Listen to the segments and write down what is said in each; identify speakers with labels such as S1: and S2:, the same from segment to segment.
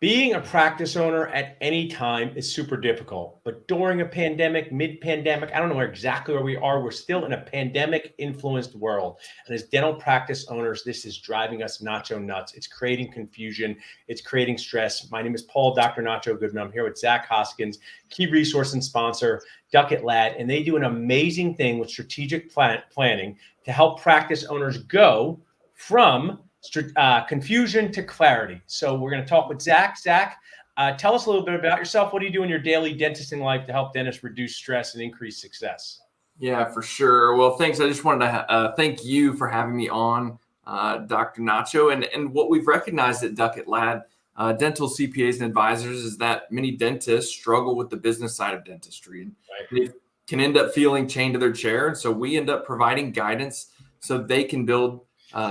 S1: Being a practice owner at any time is super difficult, but during a pandemic, mid-pandemic, I don't know exactly where we are. We're still in a pandemic-influenced world. And as dental practice owners, this is driving us nacho nuts. It's creating confusion. It's creating stress. My name is Paul, Dr. Nacho Goodman. I'm here with Zach Hoskins, key resource and sponsor, Duckett Ladd, and they do an amazing thing with strategic planning to help practice owners go from confusion to clarity. So we're going to talk with Zach. Zach, tell us a little bit about yourself. What do you do in your daily dentisting life to help dentists reduce stress and increase success?
S2: Yeah, for sure. Well, thanks. I just wanted to thank you for having me on, Dr. Nacho. And what we've recognized at Duckett Ladd, dental CPAs and advisors, is that many dentists struggle with the business side of dentistry. And they can end up feeling chained to their chair. And so we end up providing guidance so they can build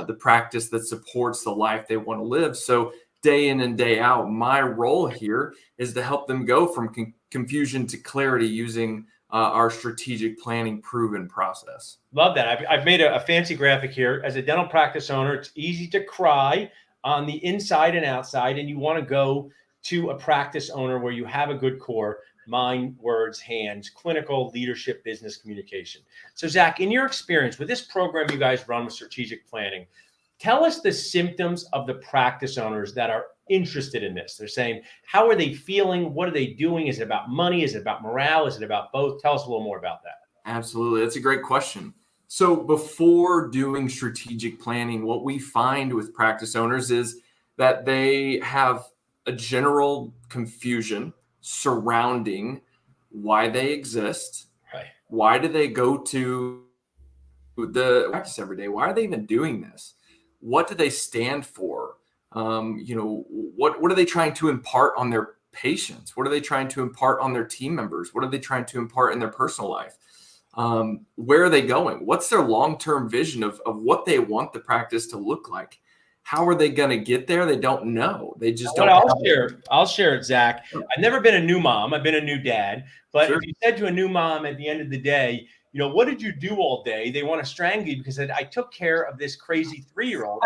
S2: the practice that supports the life they want to live. So day in and day out, my role here is to help them go from confusion to clarity using our strategic planning proven process.
S1: Love that. I've made a fancy graphic here. As a dental practice owner, it's easy to cry on the inside and outside, and you want to go to a practice owner where you have a good core: mind, words, hands, clinical, leadership, business communication. So Zach, in your experience with this program you guys run with strategic planning, tell us the symptoms of the practice owners that are interested in this. They're saying, how are they feeling? What are they doing? Is it about money? Is it about morale? Is it about both? Tell us a little more about that.
S2: Absolutely. That's a great question. So before doing strategic planning, what we find with practice owners is that they have a general confusion surrounding why they exist.
S1: Right.
S2: Why do they go to the practice every day? Why are they even doing this? What do they stand for? What are they trying to impart on their patients? What are they trying to impart on their team members? What are they trying to impart in their personal life? Where are they going? What's their long-term vision of what they want the practice to look like? How are they going to get there? They don't know. They just don't.
S1: I'll share it, Zach. I've never been a new mom. I've been a new dad. But If you said to a new mom at the end of the day, what did you do all day? They want to strangle you because I took care of this crazy 3-year-old.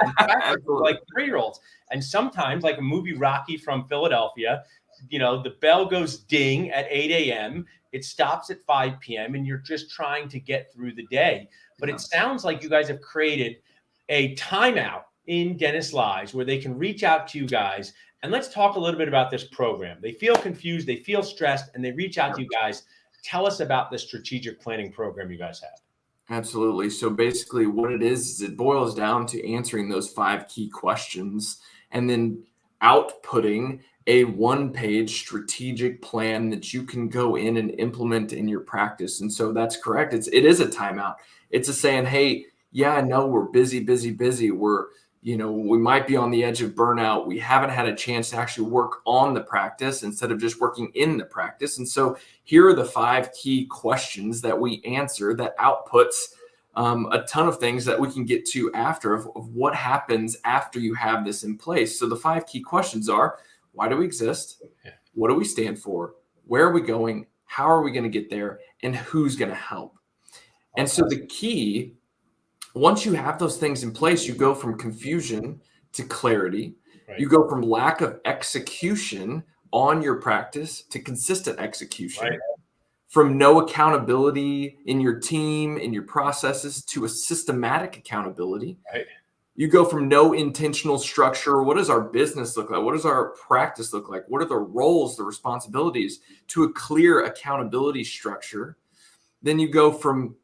S1: Like 3-year-olds. And sometimes, like a movie Rocky from Philadelphia, the bell goes ding at 8 a.m. It stops at 5 p.m. and you're just trying to get through the day. But It sounds like you guys have created a timeout in dentists' lives where they can reach out to you guys. And let's talk a little bit about this program. They feel confused, they feel stressed, and they reach out to you guys. Tell us about the strategic planning program you guys have.
S2: Absolutely. So basically what it is it boils down to answering those 5 key questions and then outputting a 1-page strategic plan that you can go in and implement in your practice. And so that's correct. It is a timeout. It's a saying, hey, yeah, I know we're busy. We might be on the edge of burnout. We haven't had a chance to actually work on the practice instead of just working in the practice. And so here are the 5 key questions that we answer that outputs a ton of things that we can get to after of what happens after you have this in place. So the 5 key questions are: why do we exist? What do we stand for? Where are we going? How are we going to get there? And who's going to help? And so the key, once you have those things in place, you go from confusion to clarity. Right. You go from lack of execution on your practice to consistent execution. Right. From no accountability in your team, in your processes, to a systematic accountability. Right. You go from no intentional structure. What does our business look like? What does our practice look like? What are the roles, the responsibilities, to a clear accountability structure. Then you go from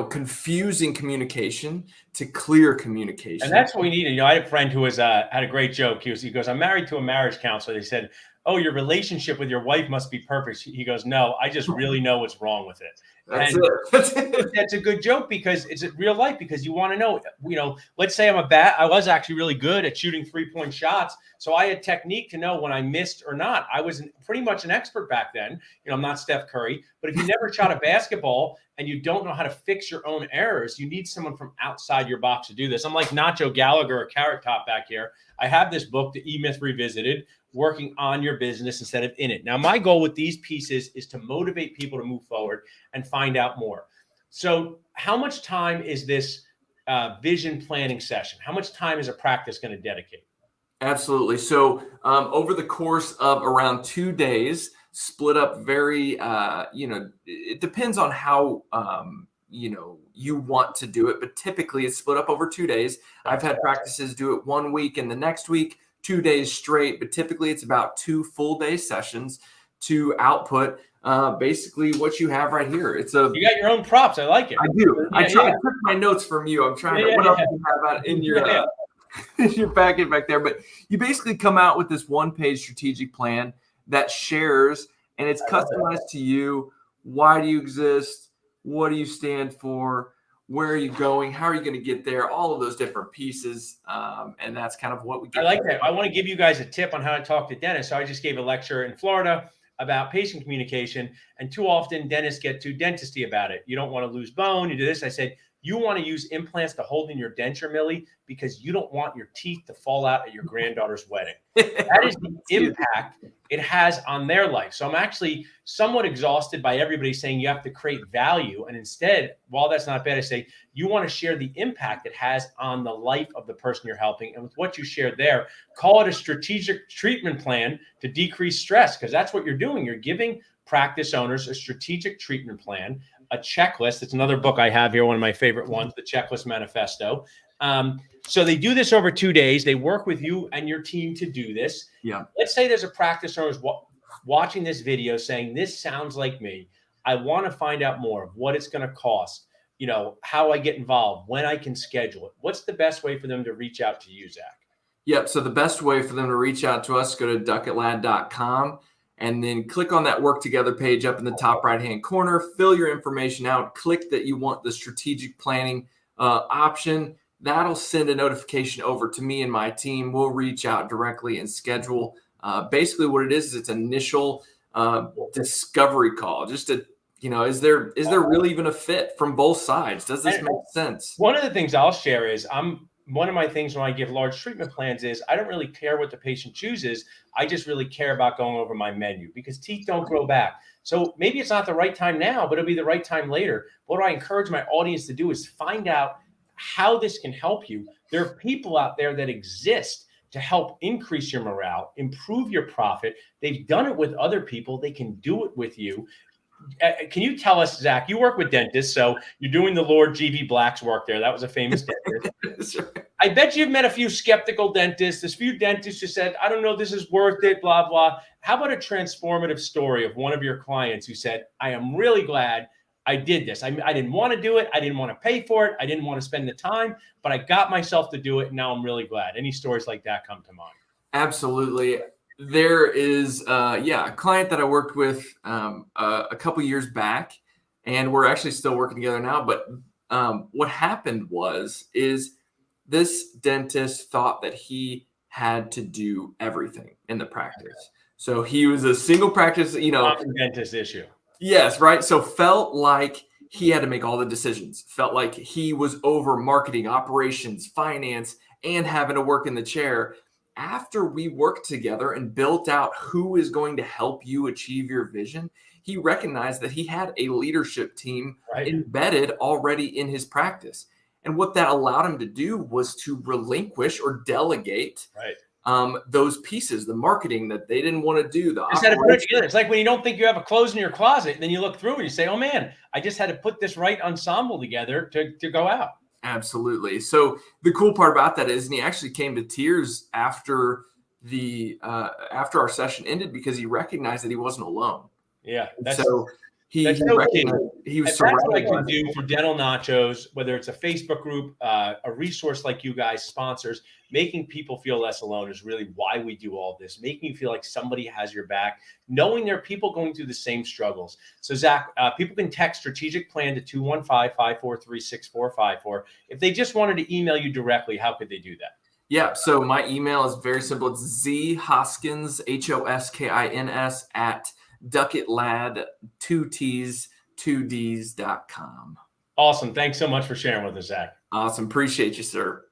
S2: confusing communication to clear communication.
S1: And that's what we needed. I had a friend who had a great joke. He goes, I'm married to a marriage counselor. They said, oh, your relationship with your wife must be perfect. He goes, no, I just really know what's wrong with it. That's a good joke because it's real life, because you want to know, let's say I was actually really good at shooting 3-point shots. So I had technique to know when I missed or not. I was pretty much an expert back then. I'm not Steph Curry, but if you never shot a basketball and you don't know how to fix your own errors, you need someone from outside your box to do this. I'm like Nacho Gallagher or Carrot Top back here. I have this book, The E-Myth Revisited, working on your business instead of in it. Now, my goal with these pieces is to motivate people to move forward and find out more. So how much time is this vision planning session? How much time is a practice going to dedicate?
S2: Absolutely. So over the course of around 2 days, split up very, it depends on how, you want to do it, but typically it's split up over 2 days. I've had practices do it 1 week and the next week, 2 days straight, but typically it's about 2 full day sessions to output basically what you have right here.
S1: You got your own props. I like it.
S2: I do. I took my notes from you. I'm trying to, what else do you have out in your, in your packet back there? But you basically come out with this 1-page strategic plan that shares, and it's customized to you. Why do you exist? What do you stand for? Where are you going? How are you going to get there? All of those different pieces. And that's kind of what we get.
S1: I like that. I want to give you guys a tip on how to talk to dentists. So I just gave a lecture in Florida about patient communication, and too often dentists get too dentisty about it. You don't want to lose bone. You do this. I said, you want to use implants to hold in your denture, Millie, because you don't want your teeth to fall out at your granddaughter's wedding. That is the impact it has on their life. So I'm actually somewhat exhausted by everybody saying you have to create value. And instead, while that's not bad, I say you want to share the impact it has on the life of the person you're helping. And with what you shared there, call it a strategic treatment plan to decrease stress, because that's what you're doing. You're giving practice owners a strategic treatment plan, a checklist. It's another book I have here, one of my favorite ones, the Checklist Manifesto. So they do this over 2 days. They work with you and your team to do this.
S2: Yeah.
S1: Let's say there's a practice owner who's watching this video saying, this sounds like me. I want to find out more of what it's going to cost, how I get involved, when I can schedule it. What's the best way for them to reach out to you, Zach?
S2: Yep. So the best way for them to reach out to us, go to ducketlad.com. And then click on that work together page up in the top right-hand corner, fill your information out, click that you want the strategic planning option. That'll send a notification over to me and my team. We'll reach out directly and schedule. Basically what it is it's initial discovery call. Just to, is there really even a fit from both sides? Does this make sense?
S1: One of the things I'll share is one of my things when I give large treatment plans is I don't really care what the patient chooses. I just really care about going over my menu, because teeth don't grow back. So maybe it's not the right time now, but it'll be the right time later. What I encourage my audience to do is find out how this can help you. There are people out there that exist to help increase your morale, improve your profit. They've done it with other people. They can do it with you. Can you tell us, Zach, you work with dentists, so you're doing the Lord G.V. Black's work there. That was a famous dentist. I bet you've met a few skeptical dentists. There's a few dentists who said, I don't know, this is worth it, blah, blah. How about a transformative story of one of your clients who said, I am really glad I did this. I didn't want to do it. I didn't want to pay for it. I didn't want to spend the time, but I got myself to do it. And now I'm really glad. Any stories like that come to mind?
S2: Absolutely. There is, a client that I worked with a couple years back, and we're actually still working together now. But what happened is this dentist thought that he had to do everything in the practice. So he was a single practice,
S1: dentist issue.
S2: Yes, right. So felt like he had to make all the decisions. Felt like he was over marketing, operations, finance, and having to work in the chair. After we worked together and built out who is going to help you achieve your vision, he recognized that he had a leadership team embedded already in his practice. And what that allowed him to do was to relinquish or delegate those pieces, the marketing that they didn't want to do.
S1: Just had to put it together. It's like when you don't think you have a clothes in your closet, and then you look through and you say, oh man, I just had to put this right ensemble together to go out.
S2: Absolutely. So the cool part about that is, and he actually came to tears after after our session ended, because he recognized that he wasn't alone.
S1: Yeah.
S2: He was
S1: that's what I can do for Dental Nachos, whether it's a Facebook group, a resource like you guys, sponsors. Making people feel less alone is really why we do all this. Making you feel like somebody has your back, knowing there are people going through the same struggles. So Zach, people can text strategic plan to 215-543-6454. If they just wanted to email you directly, how could they do that?
S2: Yeah. So my email is very simple. It's zhoskins, HOSKINS at ducketlad2ts2ds.com.
S1: Awesome. Thanks so much for sharing with us, Zach.
S2: Awesome. Appreciate you, sir.